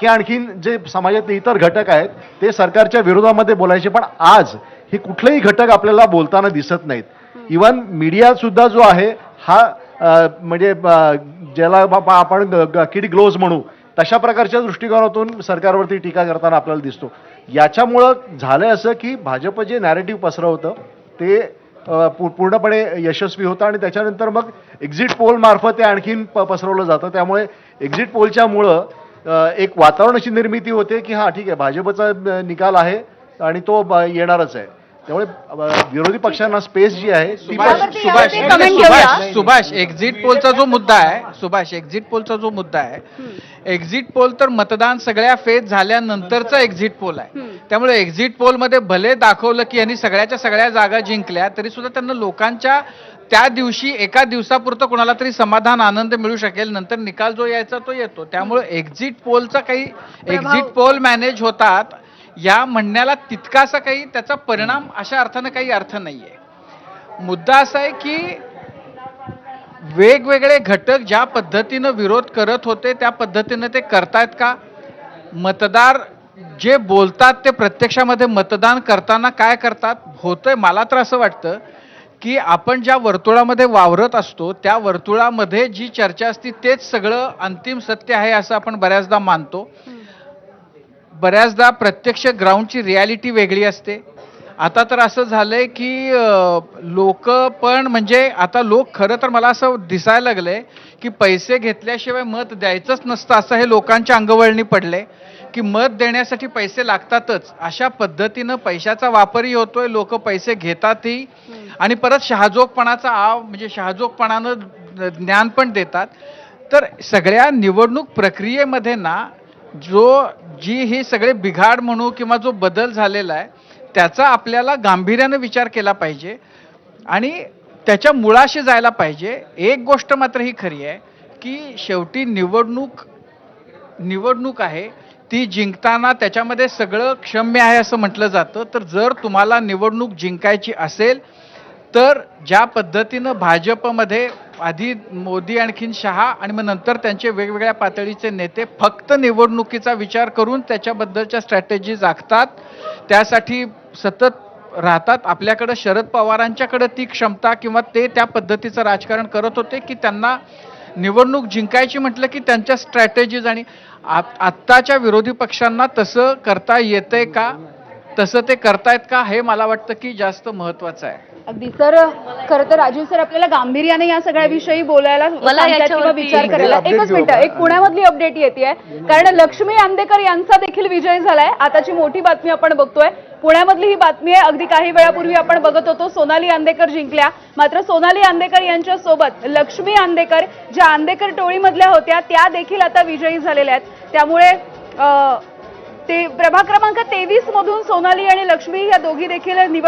बाकी आणखीन जे समाजातले इतर घटक आहेत ते सरकारच्या विरोधामध्ये बोलायचे, पण आज हे कुठलेही घटक आपल्याला बोलताना दिसत नाहीत. इव्हन मीडिया सुद्धा जो आहे हा म्हणजे ज्याला आपण किड ग्लोव्ज म्हणू तशा प्रकारच्या दृष्टिकोनातून सरकारवरती टीका करताना आपल्याला दिसतो. याच्यामुळं झालंय असं की भाजप जे नॅरेटिव्ह पसरवतं ते पूर्णपणे यशस्वी होतं आणि त्याच्यानंतर मग एक्झिट पोल मार्फत ते आणखीन पसरवलं जातं. त्यामुळे एक्झिट पोलच्यामुळं एक वातावरण अशी निर्मिती होते की हा ठीक आहे भाजपचा निकाल आहे आणि तो येणारच आहे. त्यामुळे विरोधी पक्षांना स्पेस जी आहे ती सुभाष एक्झिट पोलचा जो मुद्दा आहे, एक्झिट पोलचा जो मुद्दा आहे, एक्झिट पोल तर मतदान सगळ्या फेज झाल्यानंतरचा एक्झिट पोल आहे. त्यामुळे एक्झिट पोल मध्ये भले दाखवलं की यांनी सगळ्याच्या सगळ्या जागा जिंकल्या तरी सुद्धा त्यांना लोकांच्या त्या दिवशी एका दिवसापुरतं कोणाला तरी समाधान आनंद मिळू शकेल, नंतर निकाल जो यायचा तो येतो. त्यामुळे एक्झिट पोलचा काही एक्झिट पोल मॅनेज होतात या म्हणण्याला तितकासा काही त्याचा परिणाम अशा अर्थानं काही अर्थ नाहीये. मुद्दा असा आहे की वेगवेगळे घटक ज्या पद्धतीनं विरोध करत होते त्या पद्धतीनं ते करतायत का? मतदार जे बोलतात ते प्रत्यक्षामध्ये मतदान करताना काय करतात होतंय? मला तर असं वाटतं की आपण ज्या वर्तुळामध्ये वावरत असतो त्या वर्तुळामध्ये जी चर्चा असते तेच सगळं अंतिम सत्य आहे असं आपण बऱ्याचदा मानतो. बऱ्याचदा प्रत्यक्ष ग्राउंडची रियालिटी वेगळी असते. आता तर असं झालंय की लोक पण म्हणजे आता लोक खरं तर मला असं दिसायला लागलंय की पैसे घेतल्याशिवाय मत द्यायचंच नसतं असं हे लोकांच्या अंगवळणी पडले की मत देण्यासाठी पैसे लागतातच. अशा पद्धतीनं पैशाचा वापरही होतोय, लोक पैसे घेतातही आणि परत शहाजोगपणाचा म्हणजे शहाजोगपणानं ज्ञान पण देतात. तर सगळ्या निवडणूक प्रक्रियेमध्ये ना जी हे सगळे बिघाड म्हणू किंवा जो बदल झालेला आहे त्याचा आपल्याला गांभीर्यानं विचार केला पाहिजे आणि त्याच्या मुळाशी जायला पाहिजे. एक गोष्ट मात्र ही खरी आहे की शेवटी निवडणूक आहे ती जिंकताना त्याच्यामध्ये सगळं क्षम्य आहे असं म्हटलं जातं. तर जर तुम्हाला निवडणूक जिंकायची असेल तर ज्या पद्धतीनं भाजपमध्ये आधी मोदी आणखीन शहा आणि मग नंतर त्यांचे वेगवेगळ्या पातळीचे नेते फक्त निवडणुकीचा विचार करून त्याच्याबद्दलच्या स्ट्रॅटेजीज आखतात, त्यासाठी सतत राहतात. आपल्याकडं शरद पवारांच्याकडे ती क्षमता किंवा ते त्या पद्धतीचं राजकारण करत होते की त्यांना निवडणूक जिंकायची म्हटलं की त्यांच्या स्ट्रॅटेजीज आणि आत्ताच्या विरोधी पक्षांना तसं करता येतंय का, तसं ते करतायत का हे मला वाटतं की जास्त महत्वाचं आहे. अगदी सर, खरं तर राजीव सर आपल्याला गांभीर्याने या सगळ्याविषयी बोलायला किंवा विचार करायला. एकच मिनिट, एक पुण्यामधली अपडेट येते कारण लक्ष्मी आंदेकर यांचा देखील विजय झालाय. आताची मोठी बातमी आपण बघतोय, पुण्यामधली ही बातमी आहे. अगदी काही वेळापूर्वी आपण बघत होतो सोनाली आंदेकर जिंकल्या, मात्र सोनाली आंदेकर यांच्या सोबत लक्ष्मी आंदेकर ज्या आंदेकर टोळीमधल्या होत्या त्या देखील आता विजयी झालेल्या आहेत. त्यामुळे ते प्रभाग क्रमांक 23 मधून सोनाली आणि लक्ष्मी या दोघी देखील निवड